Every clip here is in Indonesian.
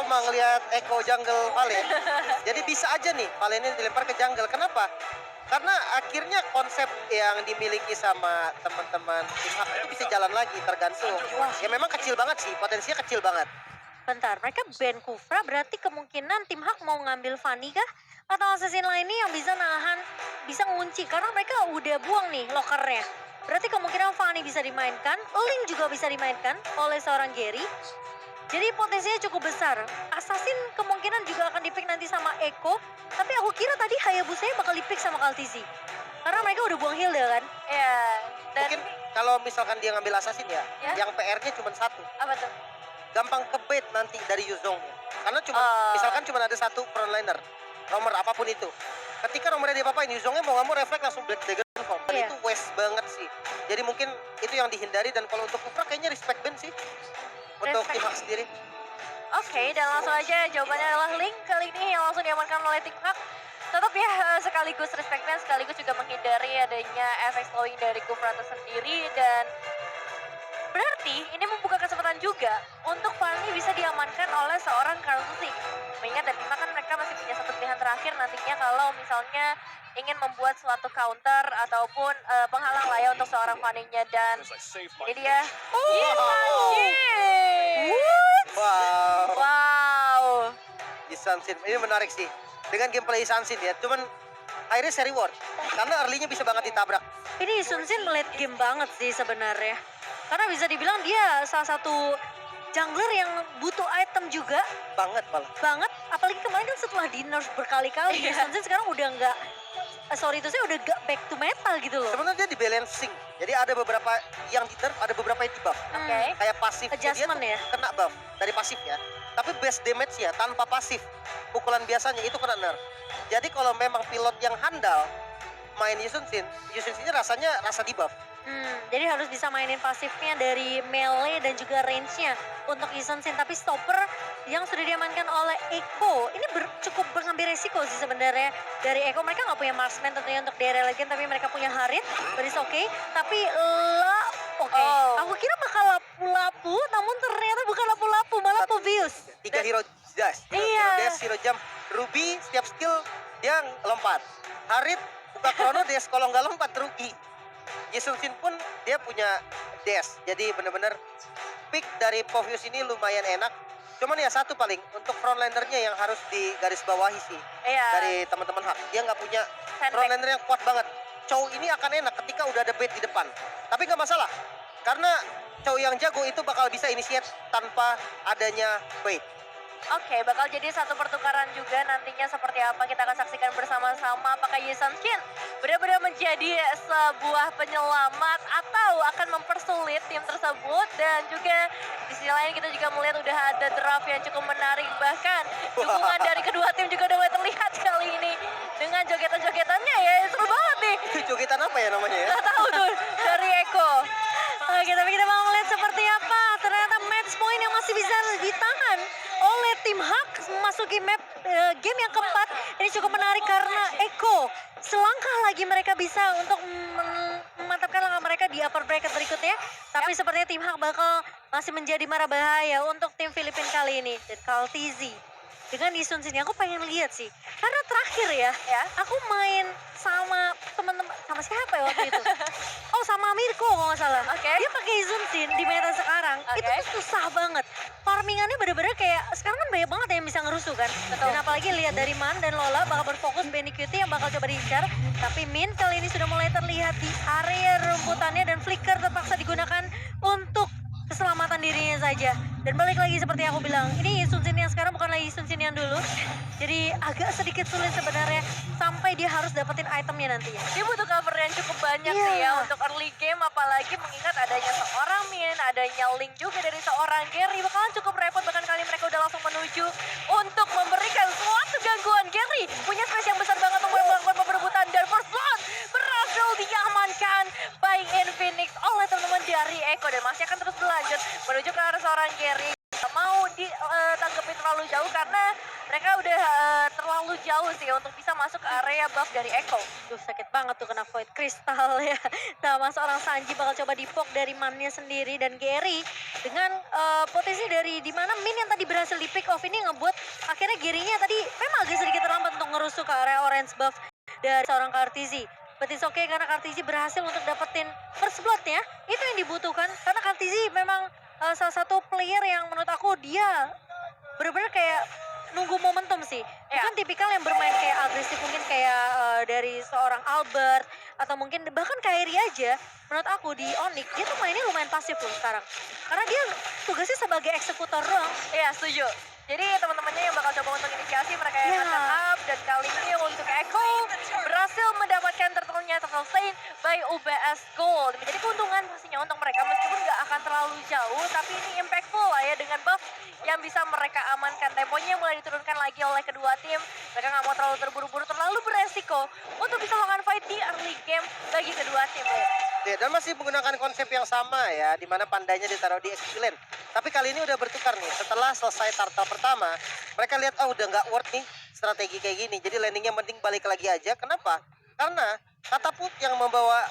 trauma ngelihat Eko jungle Valen. Jadi bisa aja nih Valennya dilempar ke jungle. Kenapa? Karena akhirnya konsep yang dimiliki sama teman-teman tim Hak itu bisa jalan lagi tergantung. Ya memang kecil banget sih, potensinya kecil banget. Bentar, mereka ban Kufra berarti kemungkinan tim Hak mau ngambil Fanny kah? Atau assassin lainnya yang bisa nahan, bisa ngunci. Karena mereka udah buang nih lokernya. Berarti kemungkinan Fanny bisa dimainkan, Link juga bisa dimainkan oleh seorang Gary. Jadi potensinya cukup besar. Assassin kemungkinan juga akan dipick nanti sama Eko. Tapi aku kira tadi Hayabusa bakal dipick sama Kaltizi. Karena mereka udah buang Hilda kan? Iya. Dan Mungkin kalau misalkan dia ngambil assassin ya, yang PR-nya cuma satu. apa tuh? Gampang kebait nanti dari Yuzong. Karena cuma misalkan cuma ada satu frontliner, romer apapun itu. Ketika romernya dia apa-apain, Yuzongnya mau nggak mau refleks langsung Black Dragon Form. Dan Iya. itu waste banget sih. Jadi mungkin itu yang dihindari, dan kalau untuk Kufra kayaknya respect ban sih. Untuk Respect. tim Hak sendiri. Oke, dan langsung aja jawabannya adalah Link kali ini yang langsung diamankan oleh tim Hak. Tetap ya sekaligus respect ban, sekaligus juga menghindari adanya efek slowing dari Kufra tersendiri. Dan berarti ini membuka kesempatan juga untuk Fanny bisa diamankan oleh seorang Kaltizi. Mengingat dari tim Hak kan mereka masih punya satu pilihan terakhir nantinya kalau misalnya ingin membuat suatu counter ataupun penghalang lah ya untuk seorang Fanny-nya. Dan ini dia. Wow. Wow. Isansin ini menarik sih. Dengan gameplay Isansin ya. Cuman high risk high reward. Karena early-nya bisa banget ditabrak. Ini Sun Sin late game banget sih sebenarnya. Karena bisa dibilang dia salah satu jungler yang butuh item juga Banget malah. banget. Apalagi kemarin kan setelah di nerf berkali-kali, Iya. Sun Sin sekarang udah nggak, sorry itu saya udah gak back to metal gitu loh. Sebenarnya dia di balancing. Jadi ada beberapa yang di nerf, ada beberapa yang di buff. Oke. Kayak pasif Adjustment ya? kena buff dari pasif ya. Tapi base damage ya tanpa pasif. Pukulan biasanya itu kena nerf. Jadi kalau memang pilot yang handal main Yusun-Shin-nya rasanya rasa di buff. Jadi harus bisa mainin pasifnya dari melee dan juga range-nya untuk Sun Sin. Tapi stopper yang sudah diamankan oleh Eko ini cukup mengambil resiko sih sebenarnya dari Eko. Mereka nggak punya marksman tentunya untuk daerah legend, tapi mereka punya Harit, but it's okay. Tapi aku kira bakal lapu-lapu, namun ternyata bukan lapu-lapu, malah Povius. 3 hero dash. Iya. Hero dash, hero jump. Ruby setiap skill dia lompat. Harit buka chrono dash, kalau nggak lompat rugi. Yusun-Shin pun dia punya dash. Jadi bener-bener pick dari Povius ini lumayan enak. Cuman ya satu paling untuk frontlinernya yang harus digarisbawahi sih. Iya. Dari teman-teman Hak. Dia nggak punya Sandbag. frontliner yang kuat banget. Chow ini akan enak ketika udah ada bait di depan. Tapi nggak masalah. Karena Chow yang jago itu bakal bisa initiate tanpa adanya bait. Oke, bakal jadi satu pertukaran juga nantinya seperti apa kita akan saksikan bersama-sama. Apakah Yusun-Shin benar-benar menjadi sebuah penyelamat atau akan mempersulit tim tersebut. Dan juga di sisi lain kita juga melihat udah ada draft yang cukup menarik. Bahkan dukungan dari kedua tim juga udah mulai terlihat kali ini dengan jogetan-jogetannya ya, seru banget nih. Jogetan apa ya namanya ya? Gak tahu tuh dari Eko. Oke, tapi kita mau melihat seperti apa. Ternyata match point yang masih bisa ditahan oleh tim Hak memasuki game yang keempat. Ini cukup menarik karena Eko selangkah lagi mereka bisa untuk memantapkan langkah mereka di upper bracket berikutnya. Tapi sepertinya tim Hak bakal masih menjadi mara bahaya untuk tim Filipina kali ini. Dan Kaltizi dengan Yusun-Shin aku pengen lihat sih. Karena terakhir ya, aku main sama teman-teman, sama siapa ya waktu itu? Oh, sama Mirko kalau nggak salah. Oke. Dia pakai Yusun-Shin di meta sekarang. Itu tuh susah banget. Farmingannya bener-bener kayak sekarang kan banyak banget yang bisa ngerusuh kan. Betul. Dan apalagi lihat dari Man dan Lola bakal berfokus Benny Cutie yang bakal coba diincar. Tapi Min kali ini sudah mulai terlihat di area rumputannya dan flicker terpaksa digunakan untuk keselamatan dirinya saja. Dan balik lagi seperti aku bilang, ini Yusun-Shin yang sekarang bukan lagi Yusun-Shin yang dulu. Jadi agak sedikit sulit sebenarnya sampai dia harus dapetin itemnya nantinya. Dia butuh cover yang cukup banyak Iya. sih ya untuk early game, apalagi mengingat adanya seorang Min, adanya Link juga dari seorang Gary. Bakalan cukup repot, bahkan kali mereka udah langsung menuju untuk memberikan suatu gangguan. Gary punya space yang besar banget untuk melakukan perebutan, dan first blood berhasil diamankan by Infinix oleh teman-teman dari Eko. Dan masih akan terus berlanjut menuju ke arah seorang Gary. Gak mau ditanggepin terlalu terlalu jauh karena mereka udah terlalu jauh sih untuk bisa masuk ke area buff dari Echo. Duh sakit banget tuh kena Void Crystal ya. Sama seorang Sanji bakal coba dipok dari mannya sendiri dan Gary dengan potensi dari dimana Min yang tadi berhasil di pick off ini ngebuat akhirnya Gary-nya tadi memang agak sedikit terlambat untuk ngerusuh ke area orange buff dari seorang Kartizi. But it's okay karena Kartizi berhasil untuk dapetin first blood ya. Itu yang dibutuhkan karena Kartizi memang salah satu player yang menurut aku dia bener-bener kayak nunggu momentum sih. Bukan tipikal yang bermain kayak agresif mungkin kayak dari seorang Albert atau mungkin bahkan Kairi aja. Menurut aku di Onyx dia tuh mainnya lumayan pasif loh sekarang. Karena dia tugasnya sebagai eksekutor doang. Iya setuju. Jadi teman-temannya yang bakal coba untuk inisiasi mereka yang akan up dan kali ini untuk Echo berhasil mendapatkan turtle-nya Turtle Stain by UBS Gold. Menjadi keuntungan pastinya untuk mereka meskipun nggak akan terlalu jauh tapi ini impactful lah ya dengan buff yang bisa mereka amankan. Temponya mulai diturunkan lagi oleh kedua tim. Mereka nggak mau terlalu terburu-buru, terlalu beresiko untuk bisa melakukan fight di early game bagi kedua tim. Ya, dan masih menggunakan konsep yang sama ya, di mana pandainya ditaruh di XP lane. Tapi kali ini udah bertukar nih, setelah selesai turtle pertama, mereka lihat oh udah nggak worth nih strategi kayak gini. Jadi landingnya mending balik lagi aja. Kenapa? Karena katapult yang membawa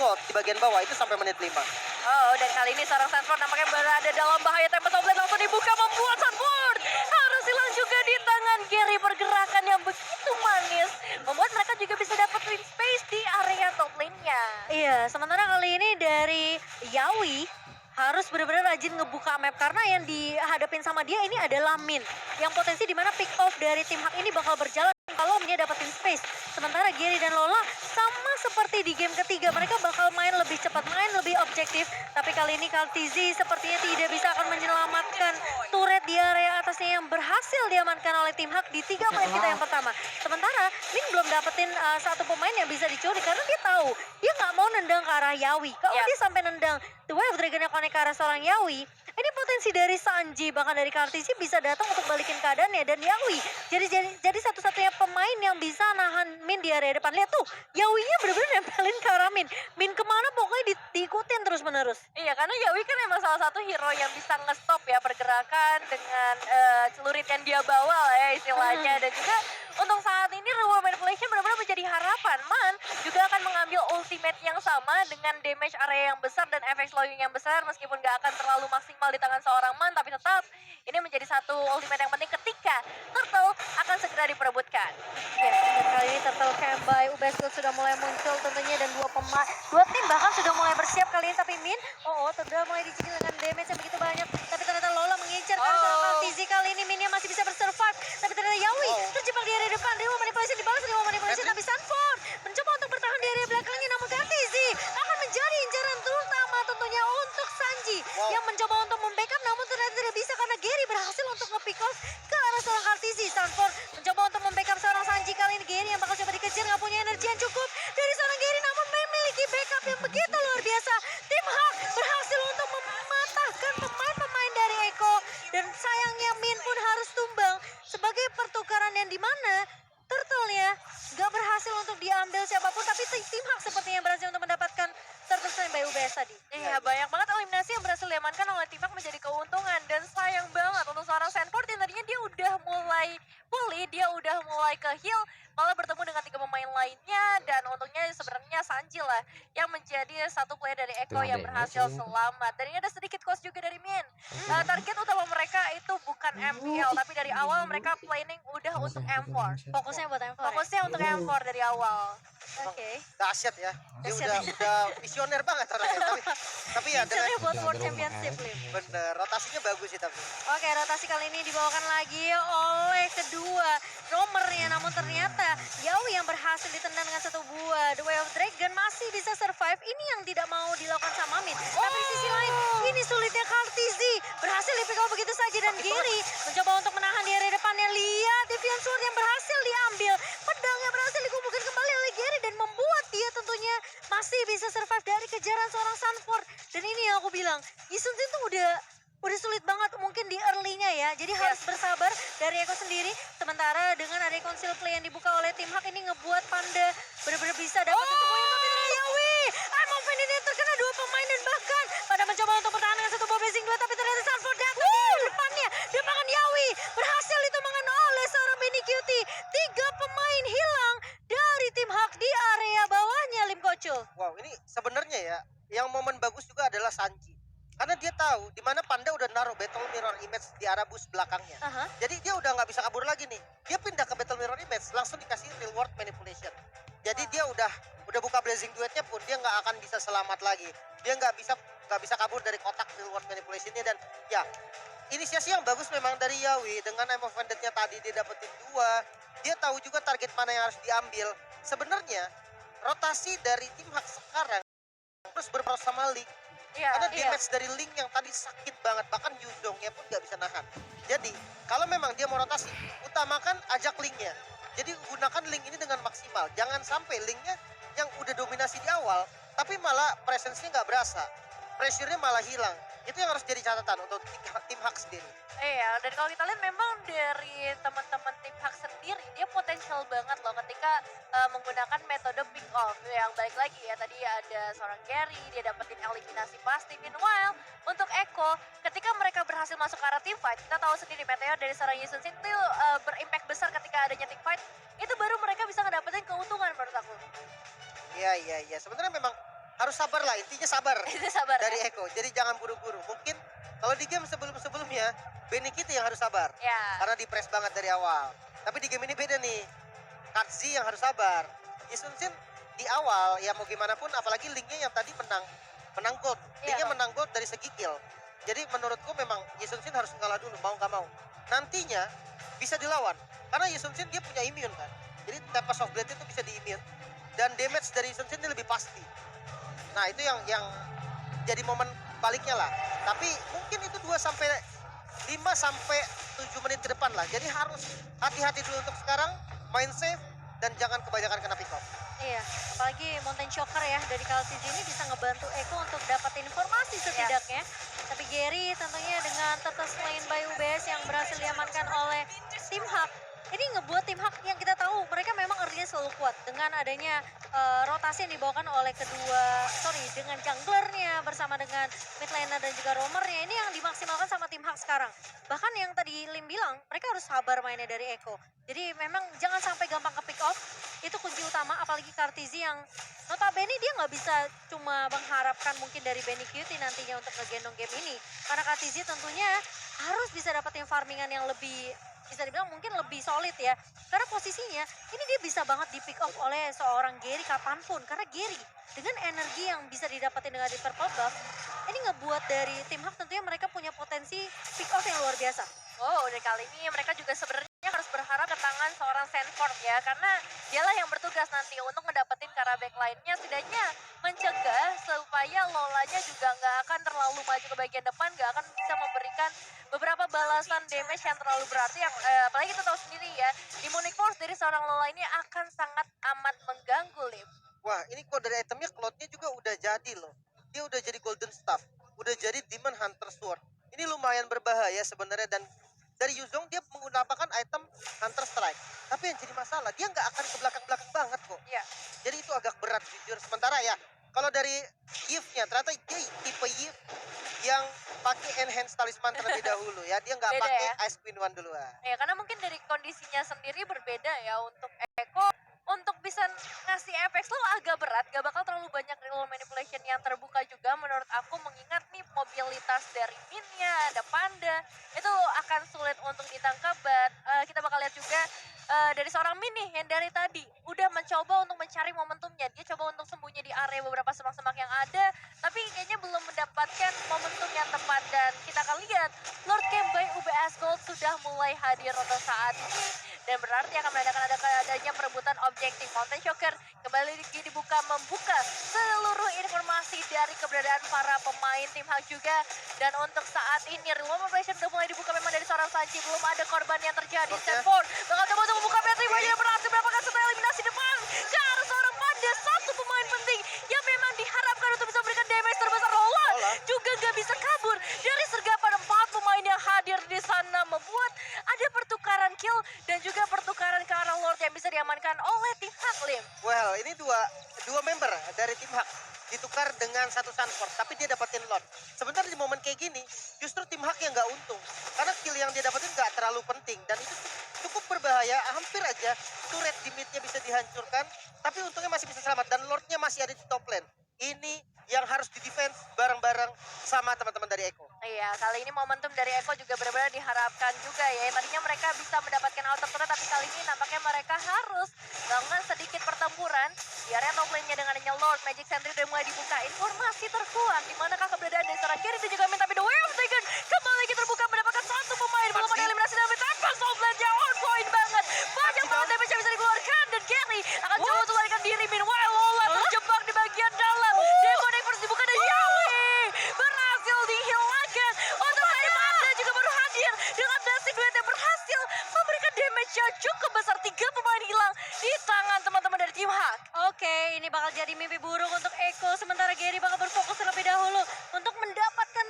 gold di bagian bawah itu sampai menit 5. Oh, dan kali ini seorang Sanford nampaknya berada dalam bahaya. Tempat top lane langsung dibuka membuat Sanford harus hilang juga di tangan Gary. Pergerakan yang begitu manis membuat mereka juga bisa dapat win space di area top lane-nya. Iya, sementara kali ini dari Yawi harus benar-benar rajin ngebuka map karena yang dihadapin sama dia ini adalah Min yang potensi dimana pick off dari tim Hak ini bakal berjalan kalau dia dapetin space. Sementara Gary dan Lola sama seperti di game ketiga, mereka bakal main lebih cepat, main lebih objektif. Tapi kali ini Kartizi sepertinya tidak bisa akan menyelamatkan turret di area atasnya yang berhasil diamankan oleh tim Hak di 3 menit kita yang pertama. Sementara Min belum dapetin satu pemain yang bisa dicuri karena dia tahu dia nggak mau nendang ke arah Yawi. Kalau dia sampai nendang The Way of Dragon yang connect ke arah seorang Yawi, ini potensi dari Sanji bahkan dari Kartizi bisa datang untuk balikin keadaannya dan Yawi jadi satu-satunya pemain yang bisa nahan Min di area depan. Lihat tuh, Yawinya bener-bener nempelin ke arah Min. Min kemana pokoknya diikutin terus-menerus. Iya, karena Yawi kan emang salah satu hero yang bisa nge-stop ya pergerakan dengan celurit yang dia bawa lah ya istilahnya. Dan juga untuk saat ini reward manipulation benar-benar menjadi harapan. Man juga akan mengambil ultimate yang sama dengan damage area yang besar dan efek slowing yang besar meskipun gak akan terlalu maksimal di tangan seorang Man, tapi tetap ini menjadi satu ultimate yang penting ketika Turtle akan segera diperebutkan. Ya, dan kali ini Turtle Camp by UBS Gold sudah mulai muncul tentunya dan dua tim bahkan sudah mulai bersiap kali ini. Tapi Min, sudah mulai dijikin dengan damage yang begitu banyak. Tapi ternyata Lola mengincar kan seorang Kartizi. Kali ini Minnya masih bisa bersurvive. Tapi ternyata Yawi terjebak di area depan. Reward manipulation dibalas, reward manipulation. Tapi Sanford mencoba untuk bertahan di area belakangnya. Namun Kartizi akan menjadi incaran terutama tentunya untuk Sanji. Yang mencoba untuk membackup namun ternyata tidak bisa karena Gary berhasil untuk nge-pick off ke arah seorang Kartizi. Sanford mencoba untuk membackup seorang Sanji. Kali ini Gary yang bakal coba dikejar, nggak punya energi yang cukup dari seorang Gary namun memiliki backup yang begitu luar biasa. Tim Hak berhasil untuk mematahkan pemain-pemain dari Echo dan sayangnya Min pun harus tumbang sebagai pertukaran yang dimana Turtle-nya nggak berhasil untuk diambil siapapun, tapi tim Hak sepertinya berhasil untuk mendapatkan Turtle Stain by UBS tadi. Iya, banyak banget eliminasi yang berhasil diamankan oleh tim Hak menjadi keuntungan. Dan sayang banget untuk seorang Sanford yang tadinya dia udah mulai pulih, dia udah mulai ke heal, malah bertemu dengan 3 pemain lainnya. Dan untungnya sebenarnya Sanji lah yang menjadi satu player dari Echo yang berhasil selamat. Dan ini ada sedikit cost juga dari Min. Target utama mereka itu bukan MPL, tapi dari awal mereka planning udah untuk M4. Fokusnya buat M4. Fokusnya untuk M4 dari awal. Oke. Dahsyat ya. Dia udah visioner banget orangnya. Tapi ya dengan Incernya buat World Championship, Lim. bener rotasinya bagus sih tapi. Oke, rotasi kali ini dibawakan lagi oleh kedua romernya. Namun ternyata Yawi yang berhasil ditendang dengan satu buah. The Way of Dragon masih bisa survive. Ini yang tidak mau dilakukan sama Min. Tapi di sisi lain, ini sulitnya Kartizi. Berhasil di-pick off begitu saja. Dan Giri mencoba untuk menahan di area depannya. Lihat, Deviant Sword yang berhasil diambil. Pedang yang berhasil dikumpulkan kembali oleh Giri. Dan membuat dia tentunya masih bisa survive dari kejaran seorang Sanford. Dan ini yang aku bilang, Yisun tuh udah sulit banget mungkin di early-nya ya. Jadi harus bersabar dari Eko sendiri. Sementara dengan ada conceal play yang dibuka oleh tim Hak ini ngebuat Panda benar-benar bisa dapetin semuanya. Tapi ternyata Yawi, Moven ini terkena 2 pemain dan bahkan Panda mencoba untuk bertahan dengan satu buah blazing 2. Tapi ternyata Sanford datang di depannya. Depangan Yawi berhasil yang momen bagus juga adalah Sanji. Karena dia tahu di mana Panda udah naruh Battle Mirror Image di arah bus belakangnya. Aha. Jadi dia udah nggak bisa kabur lagi nih. Dia pindah ke Battle Mirror Image, langsung dikasih real world manipulation. Jadi dia udah buka blazing duetnya pun dia nggak akan bisa selamat lagi. Dia nggak bisa kabur dari kotak real world manipulationnya. Dan ya inisiasi yang bagus memang dari Yawi dengan Time of Vendetta tadi dia dapetin 2. Dia tahu juga target mana yang harus diambil. Sebenarnya rotasi dari tim Hak sekarang terus berproses sama Link. Iya, Karena iya. damage dari Link yang tadi sakit banget, bahkan Yuzongnya pun nggak bisa nahan. Jadi kalau memang dia mau rotasi, utamakan ajak Linknya. Jadi gunakan Link ini dengan maksimal. Jangan sampai Linknya yang udah dominasi di awal, tapi malah presence-nya nggak berasa. Pressure-nya malah hilang. Itu yang harus jadi catatan untuk tim Hak sendiri. Iya, dan kalau kita lihat memang dari teman-teman tim Hak sendiri, dia potensial banget loh ketika menggunakan metode pick off. Yang balik lagi ya, tadi ada seorang Gary, dia dapetin eliminasi pasti. Meanwhile, untuk Eko, ketika mereka berhasil masuk ke arah team fight, kita tahu sendiri Meteor dari seorang Yusun Shin itu berimpact besar ketika adanya team fight, itu baru mereka bisa ngedapetin keuntungan menurut aku. Iya. Sebenarnya memang harus sabar lah, intinya sabar. Itu sabar Dari ya. Eko, jadi jangan buru-buru. Mungkin kalau di game sebelum-sebelumnya, Benny kita yang harus sabar. Ya, Karena di press banget dari awal. Tapi di game ini beda nih. Katzi yang harus sabar. Yisun Shin di awal, ya mau gimana pun, apalagi Linknya yang tadi menang gold. Iya, Linknya Bang. menang gold dari segi kill. Jadi menurutku memang Yisun Shin harus kalah dulu, mau nggak mau. Nantinya bisa dilawan. Karena Yisun Shin dia punya immune kan. Jadi Tempest of Blade itu bisa di-immune. Dan damage dari Yisun Shin ini lebih pasti. Nah itu yang jadi momen baliknya lah. Tapi mungkin itu 5 sampai 7 menit ke depan lah. Jadi harus hati-hati dulu untuk sekarang, main safe dan jangan kebanyakan kena pick off. Iya, apalagi Mountain Shocker ya dari Kalsiz ini bisa ngebantu Eko untuk dapat informasi setidaknya. Tapi Gary tentunya dengan Turtle Slain by UBS yang berhasil diamankan oleh tim Hak. Ini ngebuat tim Hak yang kita tahu mereka memang early-nya selalu kuat dengan adanya rotasi yang dibawakan oleh dengan junglernya bersama dengan mid laner dan juga roamernya. Ini yang dimaksimalkan sama tim Hak sekarang. Bahkan yang tadi Lim bilang mereka harus sabar mainnya dari Eko. Jadi memang jangan sampai gampang ke pick off. Itu kunci utama, apalagi Kartizi yang notabene dia nggak bisa cuma mengharapkan mungkin dari Benny Cutie nantinya untuk ngegendong game ini. Karena Kartizi tentunya harus bisa dapetin farmingan yang lebih, bisa dibilang mungkin lebih solid ya. Karena posisinya ini dia bisa banget di pick off oleh seorang Gary kapanpun. Karena Gary dengan energi yang bisa didapetin dengan di purple buff, ini ngebuat dari tim Hak tentunya mereka punya potensi pick off yang luar biasa. Oh, dan kali ini mereka juga sebenarnya harus berharap ke tangan seorang Sanford ya, karena dialah yang bertugas nanti untuk ngedapetin ke arah backline-nya, setidaknya mencegah supaya Lolanya juga nggak akan terlalu maju ke bagian depan, nggak akan bisa memberikan beberapa balasan damage yang terlalu berarti. Apalagi kita tahu sendiri ya, Demonic Force dari seorang Lola ini akan sangat amat mengganggu, Lim. Wah ini kok dari itemnya cloudnya juga udah jadi loh. Dia udah jadi golden staff, udah jadi demon hunter sword. Ini lumayan berbahaya sebenarnya, dan dari Yuzong dia menggunakan item hunter strike. Tapi yang jadi masalah dia nggak akan ke belakang-belakang banget kok. Iya. Jadi itu agak berat jujur. Sementara ya kalau dari Yves-nya ternyata dia tipe Yves yang pakai enhance talisman terlebih dahulu ya. Dia nggak Beda pakai ya? Ice Queen One duluan. Ya, karena mungkin dari kondisinya sendiri berbeda ya. Untuk Eko, untuk bisa ngasih efek slow agak berat, gak bakal terlalu banyak real manipulation yang terbuka juga menurut aku, mengingat nih mobilitas dari Minnya, ada Panda, itu akan sulit untuk ditangkap. But kita bakal lihat juga dari seorang Min nih yang dari tadi udah mencoba untuk mencari momentumnya, dia coba untuk sembunyi di area beberapa semak-semak yang ada, tapi kayaknya belum mendapatkan momentum yang tepat. Dan kita akan lihat Lord Camp by UBS Gold sudah mulai hadir untuk saat ini, dan berarti akan menandakan adanya perebutan objektif. Mountain Shocker kembali lagi dibuka, membuka seluruh informasi dari keberadaan para pemain tim Hak juga. Dan untuk saat ini real operation sudah mulai dibuka memang dari seorang Sanji, belum ada korban yang terjadi. Stanford bakal coba untuk membuka Patrick, yang berhasil mendapatkan satu eliminasi depan ke arah seorang Panda, satu pemain penting yang memang diharapkan untuk bisa memberikan damage terbesar. Lola juga gak bisa kabur dari sergapan 4 pemain yang hadir di sana, membuat ada pertukaran kill dan juga pertukaran ke arah Lord yang bisa diamankan oleh tim Hak, Lim. Well ini dua member dari tim Hak ditukar dengan satu Sanford, tapi dia dapetin Lord. Sebenarnya di momen kayak gini justru tim Hak yang nggak untung, karena kill yang dia dapetin nggak terlalu penting dan itu cukup berbahaya. Hampir aja turret di midnya bisa dihancurkan, tapi untungnya masih bisa selamat dan Lordnya masih ada di top lane. Ini yang harus di defense bareng-bareng sama teman-teman dari Eko. Iya, kali ini momentum dari Eko juga benar-benar diharapkan juga ya. Tadinya mereka bisa mendapatkan outer turret, tapi kali ini nampaknya mereka harus melakukan sedikit pertempuran di area top lane-nya dengan adanya Lord. Magic Sentry udah mulai dibuka. Informasi terkuat di manakah keberadaan dari seorang Gary dan juga Min, tapi The Way of Dragon kembali lagi terbuka mendapatkan satu pemain. Belum ada eliminasi dari tanpa soft lane-nya on point banget. Banyak banget damage yang bisa dikeluarkan dan Gary akan coba untuk larikan diri. Meanwhile Lola terjebak di bagian dalam. Demonic Force dibuka dan Yawi berhasil dihilangkan. Untuk dari Panda juga baru hadir dengan blessing duet yang berhasil memberikan damage yang cukup besar. 3 pemain hilang di tangan teman-teman dari tim Hak. Oke, ini bakal jadi mimpi buruk untuk Eko. Sementara Gary bakal berfokus terlebih dahulu untuk mendapatkan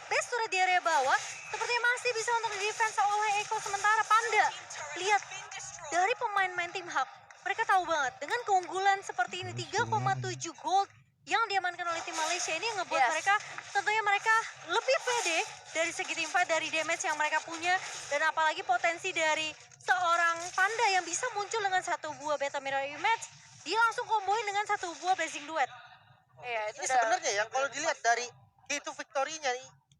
base turret di area bawah. Sepertinya masih bisa untuk defense oleh Eko. Sementara Panda, lihat dari pemain-pemain tim Hak, mereka tahu banget dengan keunggulan seperti ini 3,7 gold yang diamankan oleh tim Malaysia ini yang ngebuat Yes. mereka lebih pede dari segi tim fight, dari damage yang mereka punya, dan apalagi potensi dari seorang Panda yang bisa muncul dengan satu buah beta mirror image, dia langsung komboin dengan satu buah blazing duet. Iya, itu Ini udah sebenarnya yang kalau dilihat dari key to victory-nya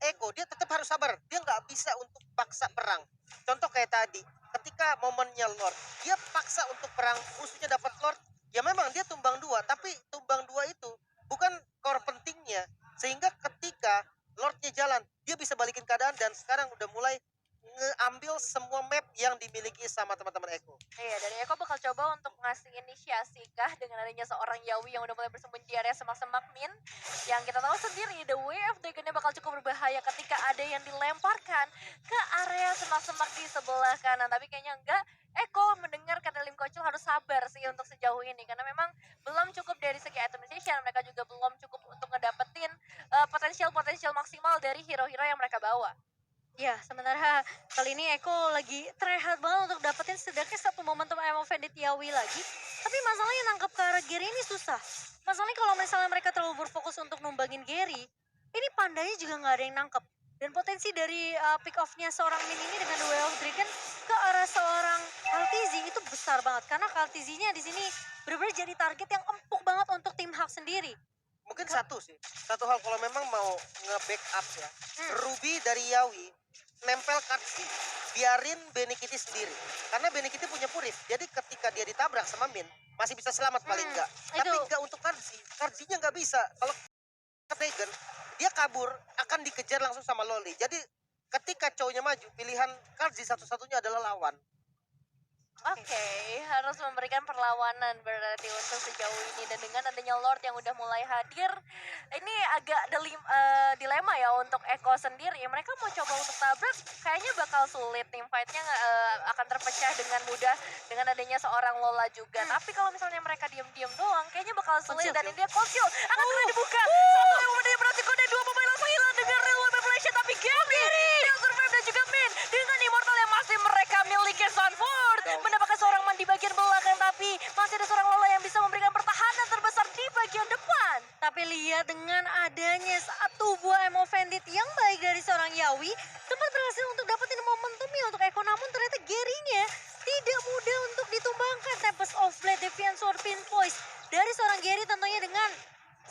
Eko, dia tetap harus sabar. Dia nggak bisa untuk paksa perang. Contoh kayak tadi, ketika momennya Lord, dia paksa untuk perang, musuhnya dapat Lord, ya memang dia tumbang 2, tapi tumbang 2 itu bukan core pentingnya. Sehingga ketika Lordnya jalan, dia bisa balikin keadaan dan sekarang udah mulai ngeambil semua map yang dimiliki sama teman-teman Eko. Iya, dari Eko bakal coba untuk ngasih inisiasi kah dengan adanya seorang Yawi yang udah mulai bersembunyi di area semak-semak Min. Yang kita tahu sendiri, The Way of Dragon bakal cukup berbahaya ketika ada yang dilemparkan ke area semak-semak di sebelah kanan. Tapi kayaknya enggak, Eko mendengar kata Lim Kocul harus sabar sih untuk sejauh ini. Karena memang belum cukup dari segi itemization, mereka juga belum cukup untuk ngedapetin potensial maksimal dari hero-hero yang mereka bawa. Ya, sementara kali ini Eko lagi terlihat banget untuk dapetin setidaknya satu momentum I'm Offended Yawi lagi. Tapi masalahnya nangkep ke arah Gary ini susah. Masalahnya kalau misalnya mereka terlalu berfokus untuk numbangin Gary, ini Pandanya juga nggak ada yang nangkep. Dan potensi dari pick off-nya seorang Min ini dengan The Way of Dragon ke arah seorang Kaltizi itu besar banget. Karena Kaltizi-nya di sini benar-benar jadi target yang empuk banget untuk tim Hak sendiri. Mungkin satu hal kalau memang mau nge-backup ya, Ruby dari Yawi nempel Katsi, biarin Benikiti sendiri. Karena Benikiti punya Purif, jadi ketika dia ditabrak sama Min, masih bisa selamat paling enggak. Tapi enggak untuk Katsi, Katsinya enggak bisa. Kalau Dragon, dia kabur, akan dikejar langsung sama Loli. Jadi ketika cowoknya maju, pilihan Katsi satu-satunya adalah lawan. Oke, harus memberikan perlawanan berarti untuk sejauh ini. Dan dengan adanya Lord yang udah mulai hadir, ini agak dilema ya untuk Eko sendiri. Mereka mau coba untuk tabrak, kayaknya bakal sulit. Tim fight-nya akan terpecah dengan mudah dengan adanya seorang Lola juga. Tapi kalau misalnya mereka diam-diam doang, kayaknya bakal sulit. Dan ini dia Cold Shield akan segera dibuka. Satu yang memenangnya berarti kode 2 pemain langsung hilang dengan Railway Manipulation. Tapi Gary, dia survive dan juga Min dengan Immortal yang masih mereka miliki. Sanford mendapatkan seorang man di bagian belakang, tapi masih ada seorang Lola yang bisa memberikan pertahanan terbesar di bagian depan. Tapi lihat dengan adanya satu buah I'm Offended yang baik dari seorang Yawi, sempat berhasil untuk dapetin momentumnya untuk Eko. Namun ternyata Gary-nya tidak mudah untuk ditumbangkan. Tempest of Blade, Defiant Sword, Pinpoint dari seorang Gary tentunya dengan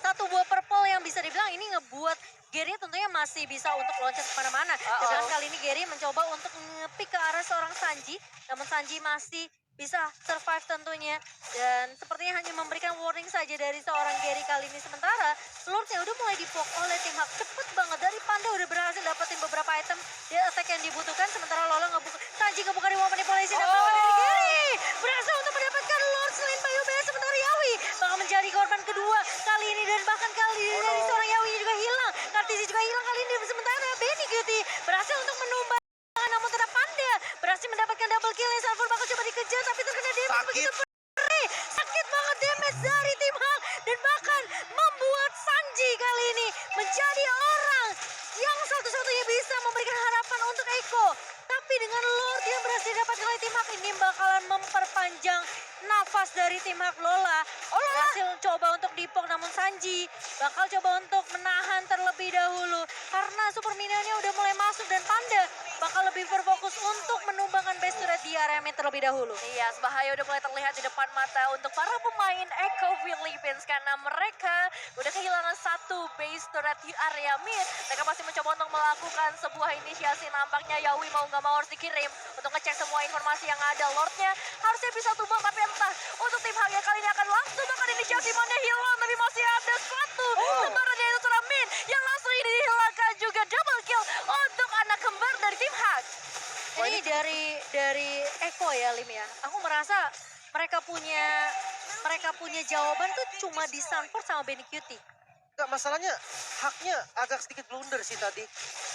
satu buah purple yang bisa dibilang ini ngebuat Gary tentunya masih bisa untuk loncat kemana-mana. Dan kali ini Gary mencoba untuk nge-pick ke arah seorang Sanji, namun Sanji masih bisa survive tentunya. Dan sepertinya hanya memberikan warning saja dari seorang Gary kali ini. Sementara Lordnya udah mulai dipok oleh tim Hak. Cepet banget dari Panda udah berhasil dapetin beberapa item di attack yang dibutuhkan. Sementara Lola ngebuka, Sanji ngebuka di momen manipulasi dan melawan dari Gary. Berhasil untuk mendapatkan Lord selain Bayu Bea. Sementara Yawi bakal menjadi korban kedua kali ini. Dan bahkan kali ini dari seorang Yawi juga hilang. Kartisi juga hilang kali ini. Sementara Benny Cutie berhasil untuk menumbang. Namun tetap Panda berhasil mendapatkan double kill. Sanford bakal coba dikejar tapi terkena damage begitu perih. Sakit banget damage dari tim Hak. Dan bahkan membuat Sanji kali ini menjadi orang yang satu-satunya bisa memberikan harapan untuk Eko. Tapi dengan Lord yang berhasil didapatkan oleh tim Hak ini bakalan memperpanjang nafas dari tim Hak. Lola berhasil coba untuk dipok, namun Sanji bakal coba untuk menahan terlebih dahulu karena super minionnya udah mulai masuk dan Panda bakal lebih berfokus untuk menumbangkan base turret di area mid terlebih dahulu. Iya, bahaya udah mulai terlihat di depan mata untuk para pemain Echo Philippines karena mereka udah kehilangan satu base turret di area mid. Mereka masih mencoba untuk melakukan sebuah inisiasi. Nampaknya Yawi mau nggak mau harus dikirim untuk ngecek semua informasi yang ada. Lordnya harusnya bisa tumbang, tapi entah untuk tim Hage kali ini akan langsung makan inisiasi. Mana hilang, tapi masih ada satu lembaran yaitu seorang Min yang langsung ini dihilangkan juga. Double kill untuk anak kembar dari tim Hage. Ini dari Eko ya Lim ya. Aku merasa mereka punya jawaban tuh cuma di Sanford sama Benny Cutie. Enggak, masalahnya haknya agak sedikit blunder sih tadi.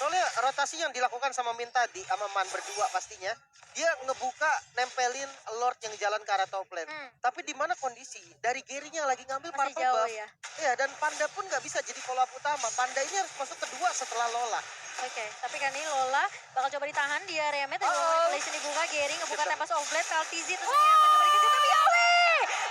Soalnya rotasi yang dilakukan sama Min tadi, sama Man berdua pastinya, dia ngebuka nempelin Lord yang jalan ke arah top lane. Tapi di mana kondisi? Dari Gary-nya lagi ngambil Masih purple jauh buff. ya. Iya, dan Panda pun nggak bisa jadi follow up utama. Panda ini harus masuk kedua setelah Lola. Oke, tapi kan ini Lola bakal coba ditahan di area mid. Collision dibuka, Gary ngebuka Tempest of Blade, Kaltizi terus ini akan coba dikejar. Tapi Yawi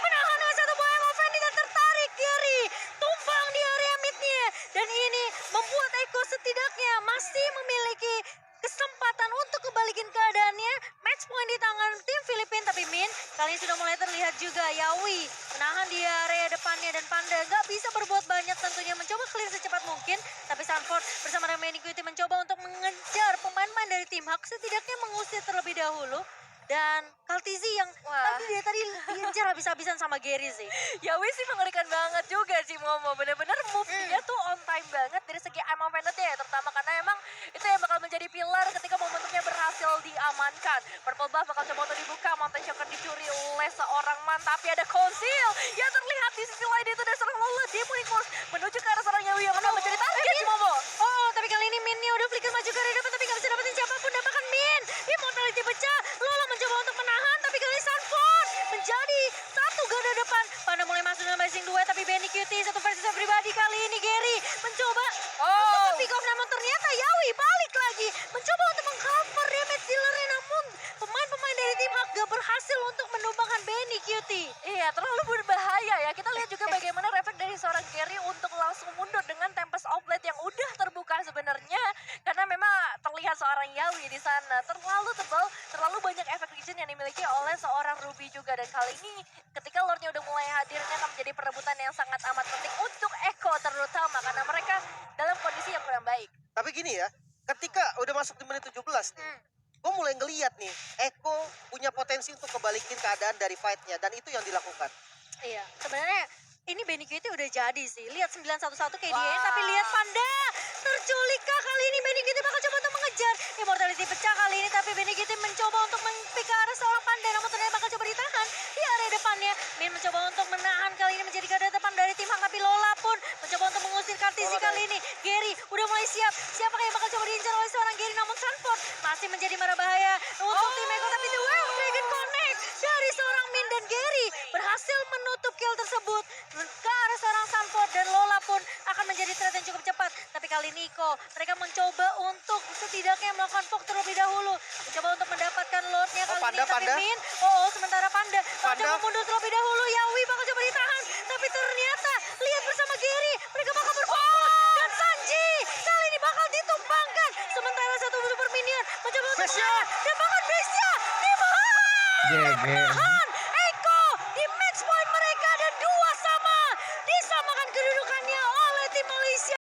menahan dengan satu buah Emoven, tidak tertarik. Gary tumpang di area midnya. Dan ini membuat Eko setidaknya masih memiliki kesempatan untuk kebalikin keadaannya. Match point di tangan tim Filipina, tapi Min kali ini sudah mulai terlihat juga. Yawi menahan di area depannya dan Panda nggak bisa berbuat banyak tentunya, mencoba clear secepat mungkin. Tapi Sanford bersama dengan Equity mencoba untuk mengejar pemain-pemain dari tim Hak, setidaknya mengusir terlebih dahulu. Dan Kaltizi yang tadi diincar habis-habisan sama Gary sih. Yawi sih mengerikan banget juga sih Momo. Bener-bener move dia tuh on time banget dari segi aim offense-nya ya. Terutama karena emang itu yang bakal menjadi pilar ketika momentumnya berhasil diamankan. Purple buff bakal coba untuk dibuka. Mountain Shocker dicuri oleh seorang Man. Tapi ada Conceal yang terlihat di sisi lain itu. Dan seorang Lola Demonic Force menuju ke arah seorang Yawi yang akan menjadi target sih Momo. Oh, tapi kali ini Minnya udah flicker maju ke area depan, tapi gak bisa dapetin siapapun. Dapatkan Min. Immortality pecah. Lola mencoba untuk menahan, tapi kali ini Sanford menjadi satu garda depan. Panda mulai masuk dalam Rising 2, tapi Benny Cutie satu versus pribadi. Kali ini Gary mencoba untuk pick off, namun ternyata Yawi balik lagi. Mencoba untuk mengcover damage dealernya, namun pemain-pemain dari tim Hak gak berhasil untuk menumbangkan Benny Cutie. Iya, terlalu berbahaya ya. Kita lihat juga bagaimana refleks dari seorang Gary untuk langsung mundur dengan Tempest of Blade yang udah terbuka sebenarnya. Karena memang terlihat seorang Yawi di sana. Terlalu tebal, terlalu banyak efek vision yang dimiliki oleh seorang Ruby juga. Dan kali ini ketika Lordnya udah mulai hadirnya akan menjadi perebutan yang sangat amat penting untuk Echo terutama. Karena mereka dalam kondisi yang kurang baik. Tapi gini ya, ketika udah masuk di menit 17 nih, gue mulai ngeliat nih, Eko punya potensi untuk kebalikin keadaan dari fight-nya. Dan itu yang dilakukan. Iya, sebenarnya ini Benny Cutie udah jadi sih. Lihat 911 KDA, tapi lihat Panda terculik kah kali ini. Benny Cutie bakal coba untuk mengejar. Immortality pecah kali ini, tapi Benny Cutie mencoba untuk mempick ke arah seorang Panda, namun ternyata bakal coba ditahan di area depannya. Min mencoba untuk menahan kali ini menjadi garda depan dari tim Hak, tapi Lola pun mencoba untuk mengusir Kartisi kali ini. Gary udah mulai siap. Siapakah yang bakal coba diincar oleh seorang Gary, namun Sanford masih menjadi marah bahaya untuk tim Eko. Tapi The Wild Dragon Connect dari seorang Min dan Gary berhasil menutup kill tersebut ke arah seorang Sanford, dan Lola pun akan menjadi threat yang cukup cepat. Tapi kali ini mereka mencoba untuk setidaknya melakukan poke terlebih dahulu, mencoba untuk mendapatkan Lordnya kali ini. Tapi Min, sementara Panda coba mundur terlebih dahulu. Yawi bakal coba ditahan, tapi ternyata lihat bersama Gary mereka bakal berfokus, dan Sanji kali ini bakal ditumpangkan. Sementara satu super minion mencoba untuk mengarah, dan bahkan Brescia GG.